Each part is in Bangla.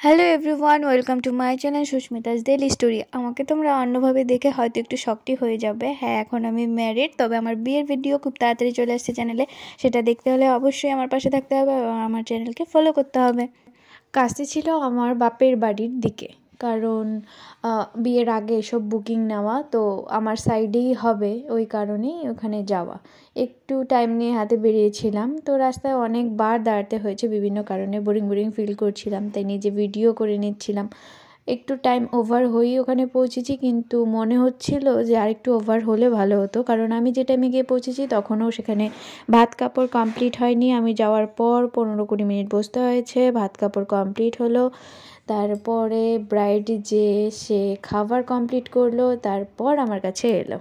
Hello everyone, welcome to my channel Susmita's daily story. আমাকে তোমরা অন্যভাবে দেখে হয়তো একটু শকটি হয়ে যাবে। হ্যাঁ, এখন আমি ম্যারিড, তবে আমার বিয়ের ভিডিও খুব তাড়াতাড়ি চলে আসছে চ্যানেলে। সেটা দেখতে হলে অবশ্যই আমার পাশে থাকতে হবে এবং আমার চ্যানেলকে ফলো করতে হবে। কাজটি ছিল আমার বাপের বাড়ির দিকে, কারণ বিয়ের আগে এসব বুকিং নেওয়া তো আমার সাইডেই হবে, ওই কারণেই ওখানে যাওয়া। একটু টাইম নিয়ে হাতে বেরিয়েছিলাম, তো রাস্তায় অনেকবার দাঁড়াতে হয়েছে বিভিন্ন কারণে, বোরিং বোরিং ফিল করছিলাম, তাই নিজে ভিডিও করে নিচ্ছিলাম। একটু টাইম ওভার হয়েই ওখানে পৌঁছেছি, কিন্তু মনে হচ্ছিল যে আর একটু ওভার হলে ভালো হতো, কারণ আমি যে টাইমে গিয়ে পৌঁছেছি তখনও সেখানে ভাত কাপড় কমপ্লিট হয়নি। আমি যাওয়ার পর 15-20 মিনিট বসতে হয়েছে, ভাত কাপড় কমপ্লিট হলো, তারপরে ব্রাইড যে সে খাবার কমপ্লিট করলো, তারপর আমার কাছে এলো।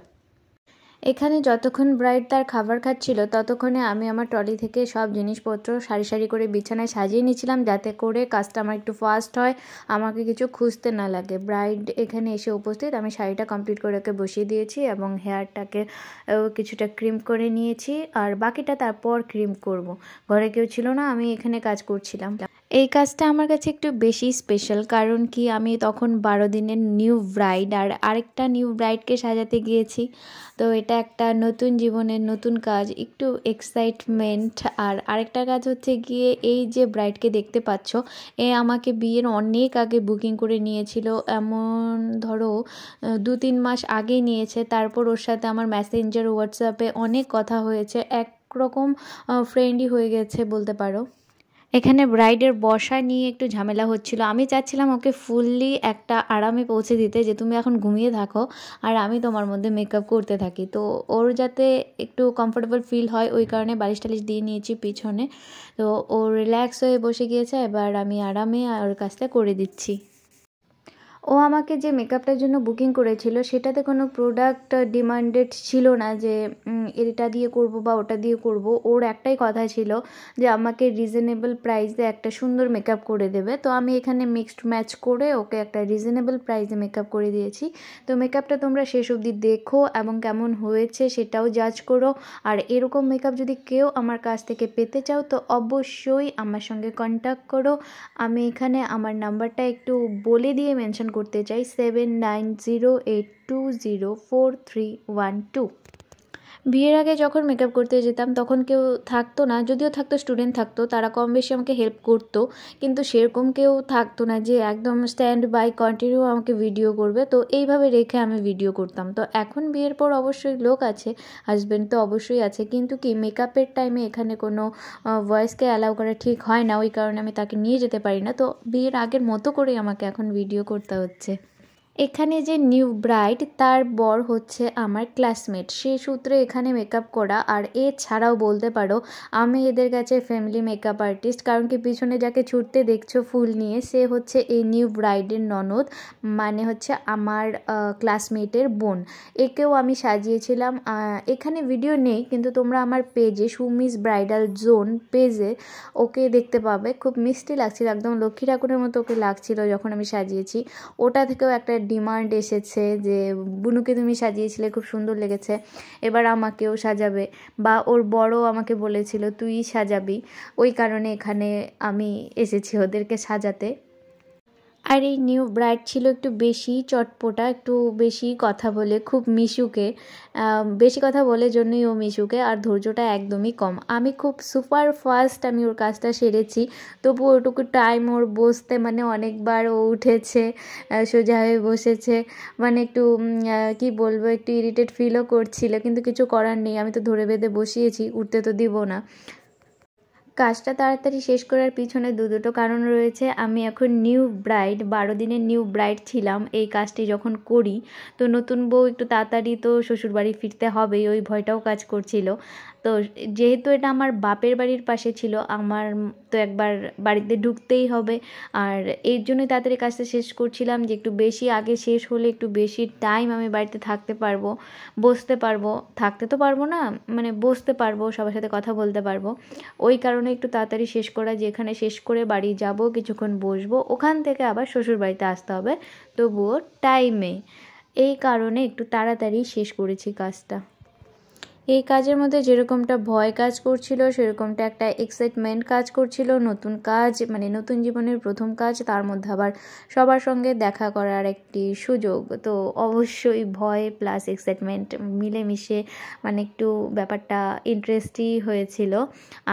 এখানে যতক্ষণ ব্রাইড তার খাবার খাচ্ছিল ততক্ষণে আমি আমার ট্রলি থেকে সব জিনিসপত্র সারি সারি করে বিছানায় সাজিয়ে নিয়েছিলাম, যাতে করে কাজটা আমার একটু ফাস্ট হয়, আমাকে কিছু খুঁজতে না লাগে। ব্রাইড এখানে এসে উপস্থিত, আমি শাড়িটা কমপ্লিট করে ওকে বসিয়ে দিয়েছি এবং হেয়ারটাকে কিছুটা ক্রিম করে নিয়েছি, আর বাকিটা তারপর ক্রিম করব। ঘরে কেউ ছিল না, আমি এখানে কাজ করছিলাম। এই কাজটা আমার কাছে একটু বেশি স্পেশাল, কারণ কি আমি তখন 12 দিনের নিউ ব্রাইড, আর আরেকটা নিউ ব্রাইডকে সাজাতে গিয়েছি। তো এটা একটা নতুন জীবনের নতুন কাজ, একটু এক্সাইটমেন্ট। আর আরেকটা কাজ হচ্ছে গিয়ে, এই যে ব্রাইডকে দেখতে পাচ্ছ, এ আমাকে বিয়ের অনেক আগে বুকিং করে নিয়েছিল, এমন ধরো 2-3 মাস আগেই নিয়েছে। তারপর ওর সাথে আমার মেসেঞ্জার হোয়াটসঅ্যাপে অনেক কথা হয়েছে, একরকম ফ্রেন্ডই হয়ে গেছে বলতে পারো। এখানে ব্রাইডের বসা নিয়ে একটু ঝামেলা হচ্ছিল, আমি চাচ্ছিলাম ওকে ফুললি একটা আরামে পৌঁছে দিতে, যে তুমি এখন ঘুমিয়ে থাকো আর আমি তোমার মধ্যে মেকআপ করতে থাকি, তো ওর যাতে একটু কমফোর্টেবল ফিল হয় ওই কারণে বালিশ টালিশ দিয়ে নিয়েছি পিছনে। তো ও রিল্যাক্স হয়ে বসে গিয়েছে, এবার আমি আরামে ওর কাজটা করে দিচ্ছি। ও আমাকে যে মেকআপটার জন্য বুকিং করেছিল সেটাতে কোনো প্রোডাক্ট ডিমান্ডেড ছিল না, যে এটা দিয়ে করব বা ওটা দিয়ে করব। ওর একটাই কথা ছিল যে আমাকে রিজনেবল প্রাইসে একটা সুন্দর মেকআপ করে দেবে। তো আমি এখানে মিক্সড ম্যাচ করে ওকে একটা রিজনেবল প্রাইসে মেকআপ করে দিয়েছি। তো মেকআপটা তোমরা শেষ অবধি দেখো এবং কেমন হয়েছে সেটাও জাজ করো। আর এরকম মেকআপ যদি কেউ আমার কাছ থেকে পেতে চাও তো অবশ্যই আমার সঙ্গে কন্ট্যাক্ট করো। আমি এখানে আমার নাম্বারটা একটু বলে দিয়ে মেনশন করতে চাই, 7908204312। বিয়ের আগে যখন মেকআপ করতে যেতাম তখন কেউ থাকতো না, যদিও থাকতো স্টুডেন্ট থাকতো, তারা কম বেশি আমাকে হেল্প করতো, কিন্তু সেরকম কেউ থাকতো না যে একদম স্ট্যান্ড বাই কন্টিনিউ আমাকে ভিডিও করবে। তো এইভাবে রেখে আমি ভিডিও করতাম। তো এখন বিয়ের পর অবশ্যই লোক আছে, হাজব্যান্ড তো অবশ্যই আছে, কিন্তু কি মেকআপের টাইমে এখানে কোনো ভয়েসকে অ্যালাউ করা ঠিক হয় না, ওই কারণে আমি তাকে নিয়ে যেতে পারি না। তো বিয়ের আগের মতো করেই আমাকে এখন ভিডিও করতে হচ্ছে। এখানে যে নিউ ব্রাইড তার বর হচ্ছে আমার ক্লাসমেট, সেই সূত্রে এখানে মেকআপ করা। আর এছাড়াও বলতে পারো আমি এদের কাছে ফ্যামিলি মেকআপ আর্টিস্ট, কারণ কি পিছনে যাকে ছুটতে দেখছো ফুল নিয়ে, সে হচ্ছে এই নিউ ব্রাইডের ননদ, মানে হচ্ছে আমার ক্লাসমেটের বোন। একেও আমি সাজিয়েছিলাম। এখানে ভিডিও নেই, কিন্তু তোমরা আমার পেজে সুমিস ব্রাইডাল জোন পেজে ওকে দেখতে পাবে। খুব মিষ্টি লাগছিল, একদম লক্ষ্মী ঠাকুরের মতো ওকে লাগছিল যখন আমি সাজিয়েছি। ওটা থেকেও একটা ডিমান্ড এসেছে যে বুনুকে তুমি সাজিয়েছিলে, খুব সুন্দর লেগেছে, এবার আমাকেও সাজাবে, বা ওর বড় আমাকে বলেছিল তুই সাজাবি, ওই কারণে এখানে আমি এসেছি ওদেরকে সাজাতে। আর এই নিউ ব্রাইড ছিল একটু বেশি চটপটা, একটু বেশি কথা বলে, খুব মিশুকে, বেশি কথা বলে জন্যই ও মিশুকে, আর ধৈর্যটা একদমই কম। আমি খুব সুপার ফাস্ট আমি ওর কাজটা সেরেছি, তবু ওটুকু টাইম ওর বসতে, মানে অনেকবার ও উঠেছে, সোজা হয়ে বসেছে, মানে একটু কি বলবো, একটু ইরিটেট ফিলও করছিল, কিন্তু কিছু করার নেই, আমি তো ধরে বেঁধে বসিয়েছি, উঠতে তো দিব না। কাজটা তাড়াতাড়ি শেষ করার পিছনে দুটো কারণ রয়েছে। আমি এখন নিউ ব্রাইড, 12 দিনের নিউ ব্রাইড ছিলাম এই কাজটি যখন করি, তো নতুন বউ একটু তাড়াতাড়ি তো শ্বশুরবাড়ি ফিরতে হবেই, ওই ভয়টাও কাজ করছিল। তো যেহেতু এটা আমার বাপের বাড়ির পাশে ছিল, আমার তো একবার বাড়িতে ঢুকতেই হবে, আর এর জন্যই তাড়াতাড়ি কাজটা শেষ করছিলাম, যে একটু বেশি আগে শেষ হলে একটু বেশি টাইম আমি বাড়িতে থাকতে পারবো, বসতে পারবো, থাকতে তো পারবো না, মানে বসতে পারবো, সবার সাথে কথা বলতে পারবো। ওই কারণে একটু তাড়াতাড়ি শেষ করা, যে এখানে শেষ করে বাড়ি যাব, কিছুক্ষণ বসবো, ওখান থেকে আবার শ্বশুর বাড়িতে আসতে হবে, তবুও টাইমে, এই কারণে একটু তাড়াতাড়ি শেষ করেছি কাজটা। এই কাজের মধ্যে যেরকমটা ভয় কাজ করছিল সেরকমটা একটা এক্সাইটমেন্ট কাজ করছিল। নতুন কাজ, মানে নতুন জীবনের প্রথম কাজ, তার মধ্যে আবার সবার সঙ্গে দেখা করার একটি সুযোগ। তো অবশ্যই ভয় প্লাস এক্সাইটমেন্ট মিলেমিশে মানে একটু ব্যাপারটা ইন্টারেস্টই হয়েছিল।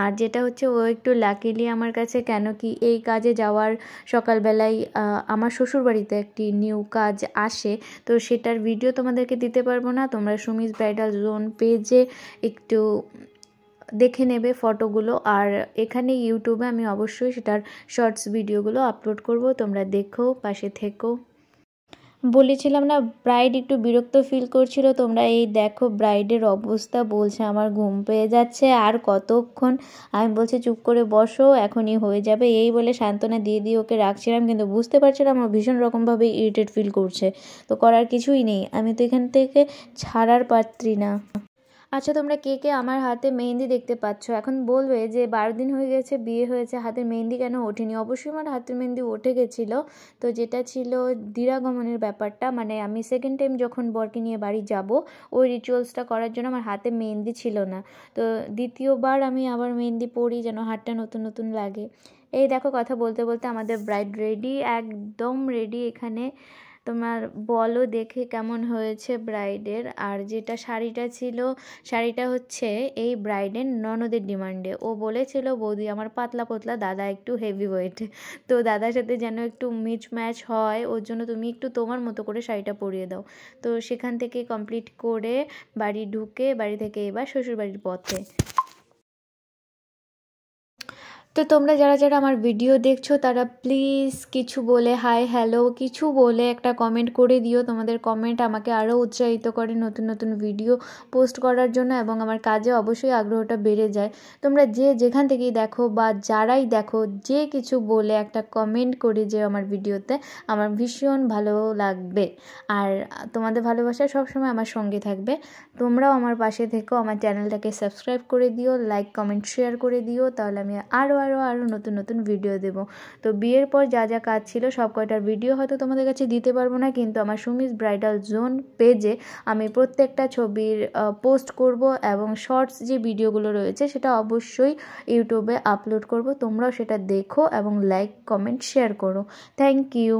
আর যেটা হচ্ছে, ও একটু লাকিলি আমার কাছে, কেন কি এই কাজে যাওয়ার সকালবেলায় আমার শ্বশুরবাড়িতে একটি নিউ কাজ আসে, তো সেটার ভিডিও তোমাদেরকে দিতে পারবো না। তোমরা সুমিস ব্রাইডাল জোন পেজে একটু দেখে নেবে ফটোগুলো, আর এখানে ইউটিউবে আমি অবশ্যই সেটার শর্টস ভিডিওগুলো আপলোড করব, তোমরা দেখো, পাশে থেকো। বলেছিলাম না ব্রাইড একটু বিরক্ত ফিল করছিল, তোমরা এই দেখো ব্রাইডের অবস্থা, বলছে আমার ঘুম পেয়ে যাচ্ছে আর কতক্ষণ। আমি বলছি চুপ করে বসো, এখনই হয়ে যাবে, এই বলে সান্ত্বনা দিয়ে দিয়ে ওকে রাখছিলাম, কিন্তু বুঝতে পারছিলাম ও ভীষণ রকমভাবে ইরিটেট ফিল করছে। তো করার কিছুই নেই, আমি তো এখান থেকে ছাড়ার পাত্রী না। আচ্ছা, তোমরা কে কে আমার হাতে মেহেন্দি দেখতে পাচ্ছ? এখন বলবে যে 12 দিন হয়ে গেছে বিয়ে হয়েছে, হাতের মেহেন্দি কেন ওঠেনি? অবশ্যই আমার হাতের মেহেন্দি উঠে গেছিলো। তো যেটা ছিল দিরাগমনের ব্যাপারটা, মানে আমি সেকেন্ড টাইম যখন বরকে নিয়ে বাড়ি যাব, ওই রিচুয়ালসটা করার জন্য আমার হাতে মেহেন্দি ছিল না। তো দ্বিতীয়বার আমি আবার মেহেন্দি পরি যেন হাতটা নতুন নতুন লাগে। এই দেখো কথা বলতে বলতে আমাদের ব্রাইড রেডি, একদম রেডি। এখানে তোমার বলো দেখে কেমন হয়েছে ব্রাইডের। আর যেটা শাড়িটা ছিল, শাড়িটা হচ্ছে এই ব্রাইডের ননদের ডিমান্ডে। ও বলেছিল বৌদি আমার পাতলা পাতলা, দাদা একটু হেভি ওয়েট, তো দাদার সাথে যেন একটু মিচ ম্যাচ হয়, ওর জন্য তুমি একটু তোমার মতো করে শাড়িটা পরিয়ে দাও। তো সেখান থেকে কমপ্লিট করে বাড়ি ঢুকে, বাড়ি থেকে এবার শ্বশুরবাড়ির পথে। তো তোমরা যারা যারা আমার ভিডিও দেখছো তারা প্লিজ কিছু বলে, হাই হ্যালো কিছু বলে একটা কমেন্ট করে দিও। তোমাদের কমেন্ট আমাকে আরও উৎসাহিত করে নতুন নতুন ভিডিও পোস্ট করার জন্য, এবং আমার কাজে অবশ্যই আগ্রহটা বেড়ে যায়। তোমরা যে যেখান থেকেই দেখো বা যারাই দেখো, যে কিছু বলে একটা কমেন্ট করে যে আমার ভিডিওতে, আমার ভীষণ ভালো লাগবে। আর তোমাদের ভালোবাসা সবসময় আমার সঙ্গে থাকবে। তোমরাও আমার পাশে থেকো, আমার চ্যানেলটাকে সাবস্ক্রাইব করে দিও, লাইক কমেন্ট শেয়ার করে দিও, তাহলে আমি আরও নতুন নতুন ভিডিও দেব। তো বিয়ের পর যা যা কাজ ছিল সব কয়টার ভিডিও হয়তো তোমাদের কাছে দিতে পারবো না, কিন্তু আমার সুমিস ব্রাইডাল জোন পেজে আমি প্রত্যেকটা ছবির পোস্ট করব, এবং শর্টস যে ভিডিওগুলো রয়েছে সেটা অবশ্যই ইউটিউবে আপলোড করব। তোমরাও সেটা দেখো এবং লাইক কমেন্ট শেয়ার করো। Thank you.